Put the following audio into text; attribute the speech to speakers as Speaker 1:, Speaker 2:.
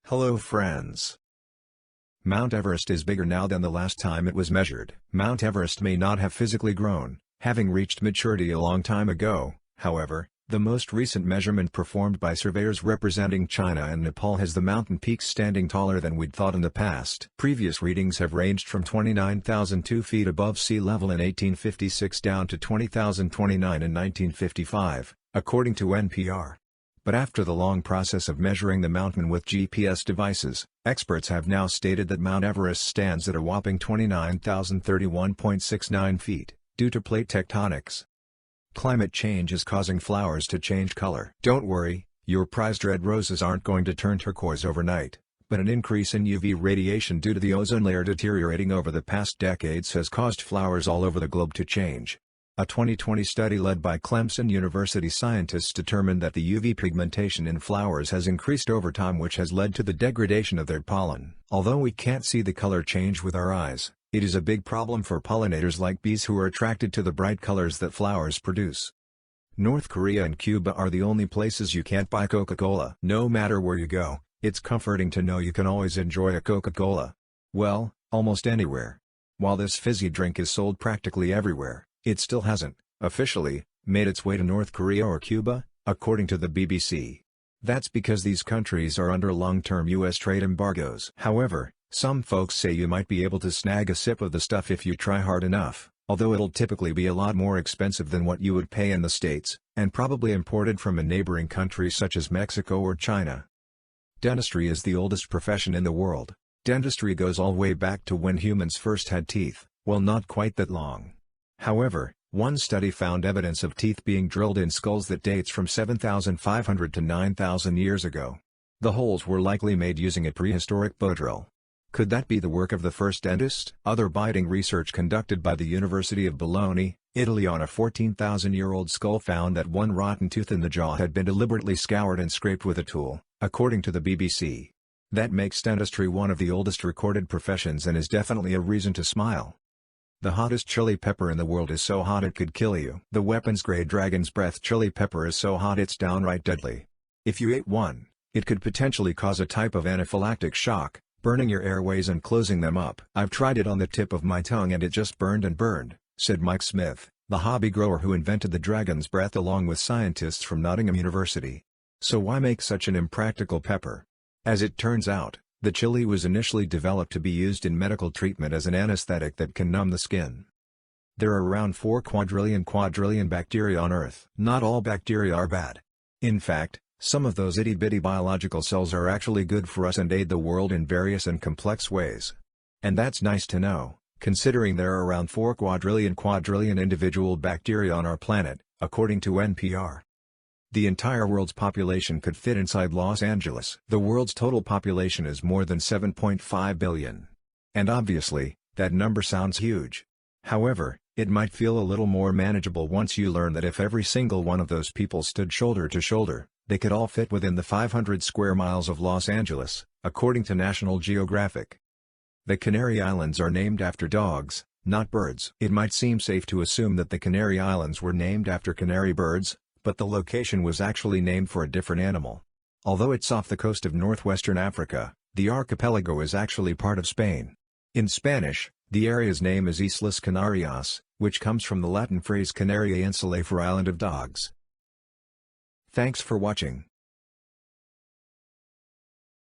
Speaker 1: Hello friends. Mount Everest is bigger now than the last time it was measured. Mount Everest may not have physically grown, having reached maturity a long time ago. However, the most recent measurement performed by surveyors representing China and Nepal has the mountain peaks standing taller than we'd thought in the past. Previous readings have ranged from 29,002 feet above sea level in 1856 down to 20,029 in 1955, according to NPR. But after the long process of measuring the mountain with GPS devices, experts have now stated that Mount Everest stands at a whopping 29,031.69 feet, due to plate tectonics. Climate change is causing flowers to change color. Don't worry, your prized red roses aren't going to turn turquoise overnight, but an increase in UV radiation due to the ozone layer deteriorating over the past decades has caused flowers all over the globe to change. A 2020 study led by Clemson University scientists determined that the UV pigmentation in flowers has increased over time, which has led to the degradation of their pollen. Although we can't see the color change with our eyes, it is a big problem for pollinators like bees who are attracted to the bright colors that flowers produce. North Korea and Cuba are the only places you can't buy Coca-Cola. No matter where you go, it's comforting to know you can always enjoy a Coca-Cola. Well, almost anywhere. While this fizzy drink is sold practically everywhere, it still hasn't, officially, made its way to North Korea or Cuba, according to the BBC. That's because these countries are under long-term U.S. trade embargoes. However, some folks say you might be able to snag a sip of the stuff if you try hard enough, although it'll typically be a lot more expensive than what you would pay in the States, and probably imported from a neighboring country such as Mexico or China. Dentistry is the oldest profession in the world. Dentistry goes all the way back to when humans first had teeth, well, not quite that long. However, one study found evidence of teeth being drilled in skulls that dates from 7,500 to 9,000 years ago. The holes were likely made using a prehistoric bow drill. Could that be the work of the first dentist? Other biting research conducted by the University of Bologna, Italy on a 14,000-year-old skull found that one rotten tooth in the jaw had been deliberately scoured and scraped with a tool, according to the BBC. That makes dentistry one of the oldest recorded professions and is definitely a reason to smile. The hottest chili pepper in the world is so hot it could kill you. The weapons-grade Dragon's Breath chili pepper is so hot it's downright deadly. If you ate one, it could potentially cause a type of anaphylactic shock, burning your airways and closing them up. I've tried it on the tip of my tongue and it just burned and burned, said Mike Smith, the hobby grower who invented the Dragon's Breath along with scientists from Nottingham University. So why make such an impractical pepper? As it turns out, the chili was initially developed to be used in medical treatment as an anesthetic that can numb the skin. There are around 4 quadrillion bacteria on Earth. Not all bacteria are bad. In fact, some of those itty-bitty biological cells are actually good for us and aid the world in various and complex ways. And that's nice to know, considering there are around 4 quadrillion individual bacteria on our planet, according to NPR. The entire world's population could fit inside Los Angeles. The world's total population is more than 7.5 billion. And obviously, that number sounds huge. However, it might feel a little more manageable once you learn that if every single one of those people stood shoulder to shoulder, they could all fit within the 500 square miles of Los Angeles, according to National Geographic. The Canary Islands are named after dogs, not birds. It might seem safe to assume that the Canary Islands were named after canary birds, but the location was actually named for a different animal. Although it's off the coast of northwestern Africa, the archipelago is actually part of Spain. In Spanish, the area's name is Islas Canarias, which comes from the Latin phrase Canariae Insulae for island of dogs. Thanks for watching.